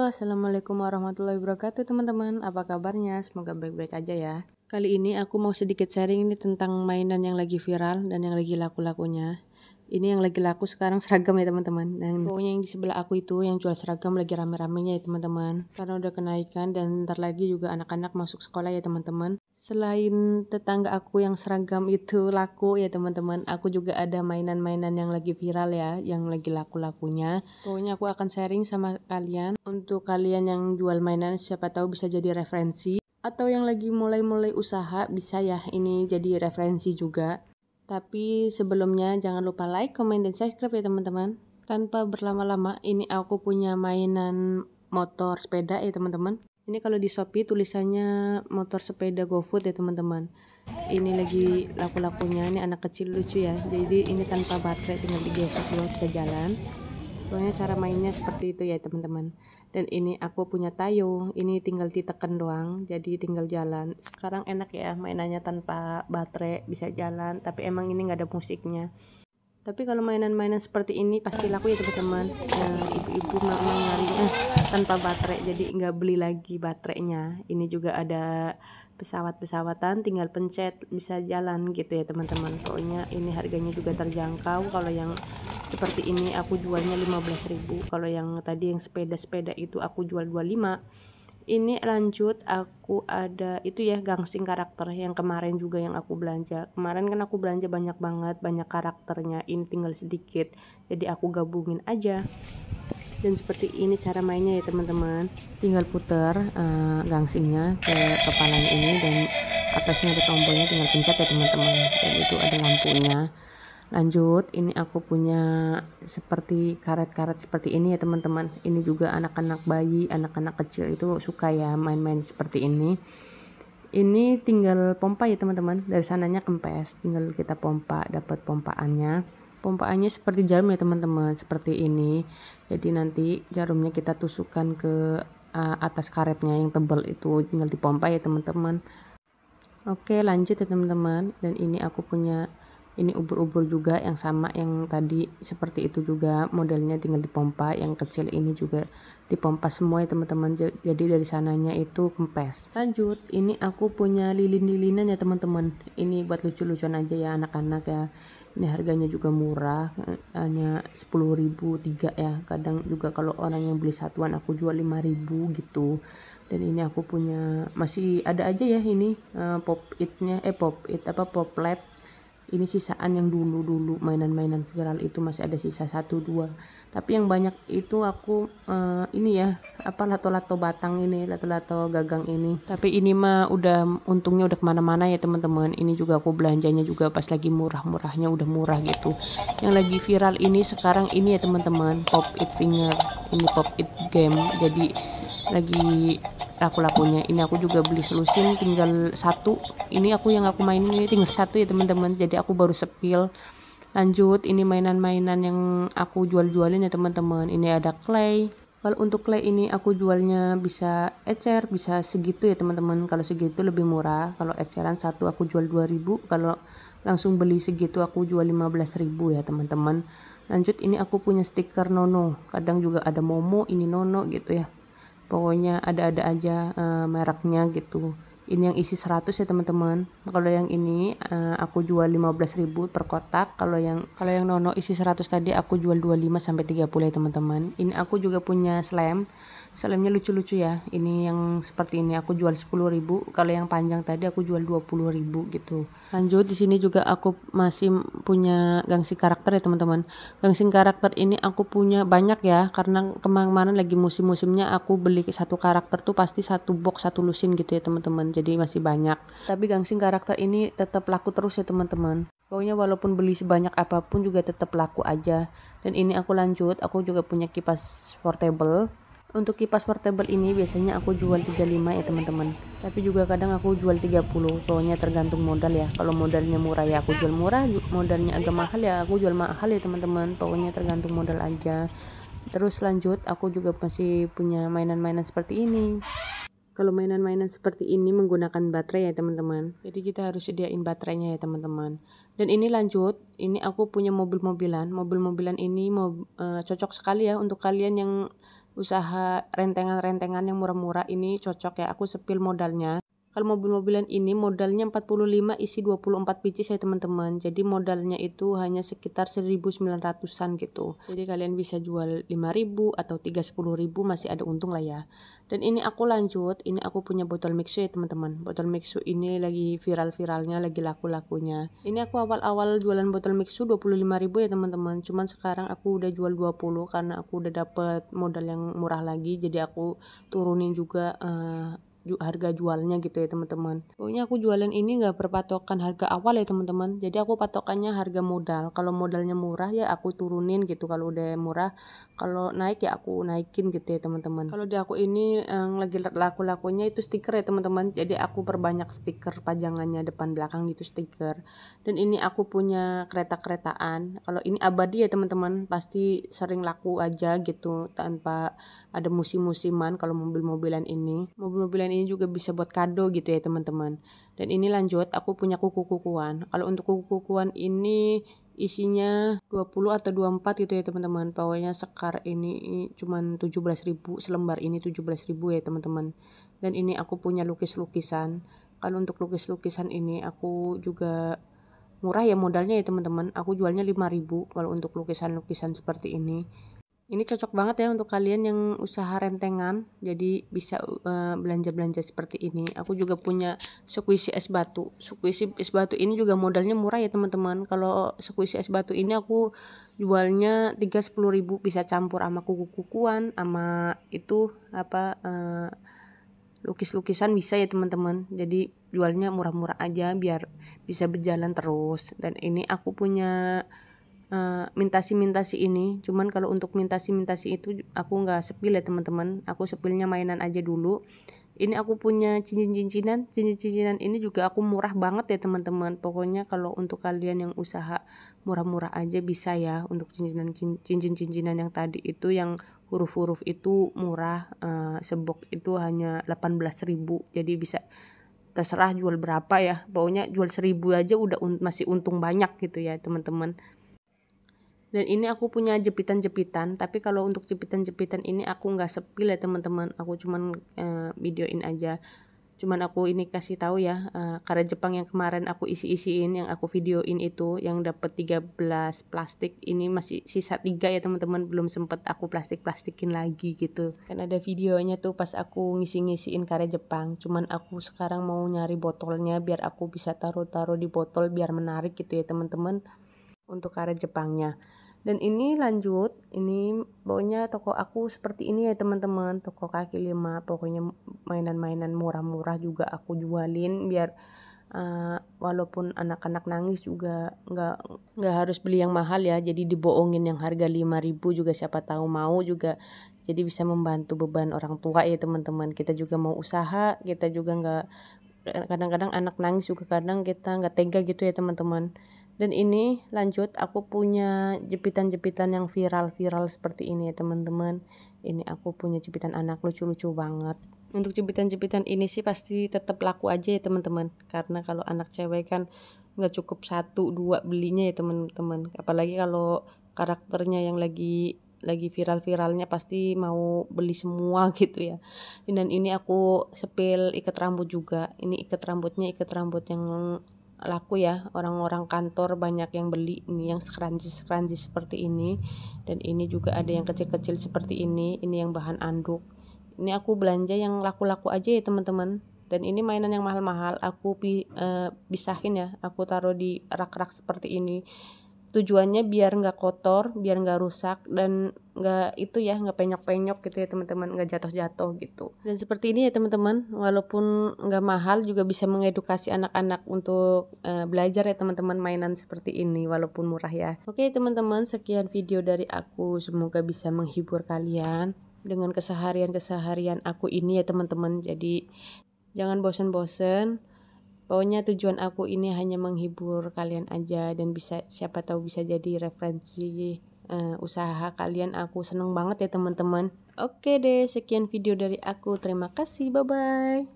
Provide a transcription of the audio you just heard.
Assalamualaikum warahmatullahi wabarakatuh teman-teman. Apa kabarnya? Semoga baik-baik aja ya. Kali ini aku mau sedikit sharing ini tentang mainan yang lagi viral dan yang lagi laku-lakunya. Ini yang lagi laku sekarang seragam ya teman-teman. Dan pokoknya yang di sebelah aku itu yang jual seragam lagi rame-ramenya ya teman-teman. Karena udah kenaikan dan ntar lagi juga anak-anak masuk sekolah ya teman-teman. Selain tetangga aku yang seragam itu laku ya teman-teman, aku juga ada mainan-mainan yang lagi viral ya, yang lagi laku-lakunya. Pokoknya aku akan sharing sama kalian. Untuk kalian yang jual mainan siapa tahu bisa jadi referensi. Atau yang lagi mulai-mulai usaha bisa ya ini jadi referensi juga. Tapi sebelumnya jangan lupa like, comment, dan subscribe ya teman-teman. Tanpa berlama-lama, ini aku punya mainan motor sepeda ya teman-teman. Ini kalau di Shopee tulisannya motor sepeda GoFood ya teman-teman. Ini lagi laku-lakunya, ini anak kecil lucu ya. Jadi ini tanpa baterai, tinggal digesek doang bisa jalan. Pokoknya cara mainnya seperti itu ya teman-teman. Dan ini aku punya Tayo, ini tinggal ditekan doang, jadi tinggal jalan. Sekarang enak ya mainannya tanpa baterai, bisa jalan. Tapi emang ini nggak ada musiknya. Tapi kalau mainan-mainan seperti ini pasti laku ya teman-teman. Ibu-ibu memang nyarinya tanpa baterai, jadi nggak beli lagi baterainya. Ini juga ada pesawat-pesawatan, tinggal pencet bisa jalan gitu ya teman-teman. Pokoknya ini harganya juga terjangkau. Kalau yang seperti ini aku jualnya 15.000. Kalau yang tadi yang sepeda-sepeda itu aku jual 25. Ini lanjut aku ada itu ya gangsing karakter yang kemarin juga yang aku belanja. Kemarin kan aku belanja banyak banget, banyak karakternya, ini tinggal sedikit, jadi aku gabungin aja. Dan seperti ini cara mainnya ya teman-teman, tinggal putar gangsingnya ke kepalanya ini dan atasnya ada tombolnya, tinggal pencet ya teman-teman, dan itu ada lampunya. Lanjut, ini aku punya seperti karet-karet seperti ini ya teman-teman. Ini juga anak-anak bayi, anak-anak kecil itu suka ya main-main seperti ini. Ini tinggal pompa ya teman-teman. Dari sananya kempes, tinggal kita pompa, dapat pompaannya. Pompaannya seperti jarum ya teman-teman, seperti ini. Jadi nanti jarumnya kita tusukkan ke atas karetnya yang tebal itu, tinggal dipompa ya teman-teman. Oke, lanjut ya teman-teman. Dan ini aku punya ini ubur-ubur juga yang sama yang tadi, seperti itu juga modelnya, tinggal dipompa. Yang kecil ini juga dipompa semua ya teman-teman, jadi dari sananya itu kempes. Lanjut, ini aku punya lilin-lilinan ya teman-teman. Ini buat lucu-lucuan aja ya anak-anak ya. Ini harganya juga murah, hanya 10.000 3 ya. Kadang juga kalau orang yang beli satuan aku jual 5.000 gitu. Dan ini aku punya, masih ada aja ya ini poplet. Ini sisaan yang dulu mainan-mainan viral itu, masih ada sisa 1-2. Tapi yang banyak itu aku ini ya lato-lato batang ini, lato-lato gagang ini. Tapi ini mah udah untungnya udah kemana-mana ya teman-teman. Ini juga aku belanjanya juga pas lagi murah-murahnya, udah murah gitu. Yang lagi viral ini sekarang ini ya teman-teman, Pop It Finger. Ini Pop It Game, jadi lagi laku-lakunya. Ini aku juga beli selusin tinggal satu. Ini aku yang aku mainin ini tinggal satu ya teman-teman, jadi aku baru sepil. Lanjut, ini mainan-mainan yang aku jual-jualin ya teman-teman. Ini ada clay. Kalau untuk clay ini aku jualnya bisa ecer, bisa segitu ya teman-teman. Kalau segitu lebih murah. Kalau eceran satu aku jual 2.000. Kalau langsung beli segitu aku jual 15.000 ya teman-teman. Lanjut, ini aku punya stiker Nono. Kadang juga ada Momo, ini Nono gitu ya. Pokoknya ada-ada aja mereknya gitu. Ini yang isi 100 ya teman-teman. Kalau yang ini aku jual 15.000 per kotak. Kalau yang Nono isi 100 tadi aku jual 25 sampai 30 ya teman-teman. Ini aku juga punya slime. Slimenya lucu-lucu ya. Ini yang seperti ini aku jual 10.000. Kalau yang panjang tadi aku jual 20.000 gitu. Lanjut, di sini juga aku masih punya gangsing karakter ya teman-teman. Gangsing karakter ini aku punya banyak ya, karena kemana-mana lagi musim-musimnya aku beli satu karakter tuh pasti satu box, satu lusin gitu ya teman-teman. Jadi masih banyak. Tapi gangsing karakter ini tetap laku terus ya teman-teman. Pokoknya walaupun beli sebanyak apapun juga tetap laku aja. Dan ini aku lanjut, aku juga punya kipas portable. Untuk kipas portable ini biasanya aku jual 35 ya teman-teman. Tapi juga kadang aku jual 30. Pokoknya tergantung modal ya. Kalau modalnya murah ya aku jual murah, modalnya agak mahal ya aku jual mahal ya teman-teman. Pokoknya tergantung modal aja. Terus lanjut, aku juga masih punya mainan-mainan seperti ini. Kalau mainan-mainan seperti ini menggunakan baterai ya teman-teman. Jadi kita harus sediain baterainya ya teman-teman. Dan ini lanjut, ini aku punya mobil-mobilan. Mobil-mobilan ini cocok sekali ya untuk kalian yang usaha rentengan-rentengan yang murah-murah ini cocok ya, aku sepil modalnya. Kalau mobil-mobilan ini modalnya 45 isi 24 pieces ya teman-teman. Jadi modalnya itu hanya sekitar 1.900-an gitu. Jadi kalian bisa jual 5.000 atau 10.000 masih ada untung lah ya. Dan ini aku lanjut, ini aku punya botol mixu ya teman-teman. Botol mixu ini lagi viral-viralnya, lagi laku-lakunya. Ini aku awal-awal jualan botol mixu 25.000 ya teman-teman. Cuman sekarang aku udah jual 20 karena aku udah dapet modal yang murah lagi. Jadi aku turunin juga harga jualnya gitu ya teman-teman. Pokoknya aku jualan ini nggak berpatokan harga awal ya teman-teman. Jadi aku patokannya harga modal. Kalau modalnya murah ya aku turunin gitu. Kalau udah murah, kalau naik ya aku naikin gitu ya teman-teman. Kalau di aku ini yang lagi laku-lakunya itu stiker ya teman-teman. Jadi aku perbanyak stiker pajangannya depan belakang gitu stiker. Dan ini aku punya kereta-keretaan. Kalau ini abadi ya teman-teman, pasti sering laku aja gitu tanpa ada musim-musiman. Kalau mobil-mobilan ini ini juga bisa buat kado gitu ya teman-teman. Dan ini lanjut, aku punya kuku-kukuan. Kalau untuk kuku-kukuan ini isinya 20 atau 24 gitu ya teman-teman. Pokoknya sekar ini cuman 17.000, selembar ini 17.000 ya teman-teman. Dan ini aku punya lukis-lukisan. Kalau untuk lukis-lukisan ini aku juga murah ya modalnya ya teman-teman. Aku jualnya 5.000 kalau untuk lukisan-lukisan seperti ini. Ini cocok banget ya untuk kalian yang usaha rentengan, jadi bisa belanja-belanja seperti ini. Aku juga punya squishy es batu. Squishy es batu ini juga modalnya murah ya teman-teman. Kalau squishy es batu ini aku jualnya 10.000 bisa campur sama kuku-kukuan, sama itu apa lukis-lukisan bisa ya teman-teman. Jadi jualnya murah-murah aja biar bisa berjalan terus. Dan ini aku punya mintasi ini, cuman kalau untuk mintasi itu aku nggak sepil ya teman-teman, aku sepilnya mainan aja dulu. Ini aku punya cincin-cincinan ini juga aku murah banget ya teman-teman. Pokoknya kalau untuk kalian yang usaha murah-murah aja bisa ya. Untuk cincin-cincinan yang tadi itu yang huruf-huruf itu murah, sebok itu hanya 18.000, jadi bisa terserah jual berapa ya, pokoknya jual 1.000 aja udah masih untung banyak gitu ya teman-teman. Dan ini aku punya jepitan-jepitan, tapi kalau untuk jepitan-jepitan ini aku nggak sepil ya teman-teman, aku cuman videoin aja. Cuman aku ini kasih tahu ya, karet Jepang yang kemarin aku isi-isiin, yang aku videoin itu, yang dapat 13 plastik, ini masih sisa 3 ya teman-teman, belum sempet aku plastik-plastikin lagi gitu. Kan ada videonya tuh pas aku ngisi-ngisiin karet Jepang, cuman aku sekarang mau nyari botolnya biar aku bisa taruh-taruh di botol biar menarik gitu ya teman-teman untuk karet Jepangnya. Dan ini lanjut, ini pokoknya toko aku seperti ini ya teman-teman, toko kaki lima. Pokoknya mainan-mainan murah-murah juga aku jualin biar walaupun anak-anak nangis juga nggak harus beli yang mahal ya, jadi dibohongin yang harga 5.000 juga siapa tahu mau juga, jadi bisa membantu beban orang tua ya teman-teman. Kita juga mau usaha, kita juga nggak, kadang-kadang anak nangis juga kadang kita nggak tega gitu ya teman-teman. Dan ini lanjut, aku punya jepitan-jepitan yang viral-viral seperti ini ya teman-teman. Ini aku punya jepitan anak lucu-lucu banget. Untuk jepitan-jepitan ini sih pasti tetap laku aja ya teman-teman, karena kalau anak cewek kan nggak cukup 1-2 belinya ya teman-teman. Apalagi kalau karakternya yang lagi viral-viralnya pasti mau beli semua gitu ya. Dan ini aku sepil ikat rambut juga. Ini ikat rambutnya ikat rambut yang laku ya, orang-orang kantor banyak yang beli. Ini yang scrunchie seperti ini, dan ini juga ada yang kecil-kecil seperti ini yang bahan anduk. Ini aku belanja yang laku-laku aja ya teman-teman. Dan ini mainan yang mahal-mahal aku pisahin ya, aku taruh di rak-rak seperti ini. Tujuannya biar nggak kotor, biar nggak rusak, dan nggak itu ya, nggak penyok-penyok gitu ya teman-teman, nggak jatuh-jatuh gitu. Dan seperti ini ya teman-teman, walaupun nggak mahal juga bisa mengedukasi anak-anak untuk belajar ya teman-teman mainan seperti ini walaupun murah ya. Oke teman-teman, sekian video dari aku, semoga bisa menghibur kalian dengan keseharian aku ini ya teman-teman. Jadi jangan bosen-bosen. Pokoknya tujuan aku ini hanya menghibur kalian aja, dan bisa, siapa tahu bisa jadi referensi usaha kalian. Aku seneng banget ya teman-teman. Oke deh, sekian video dari aku. Terima kasih, bye-bye.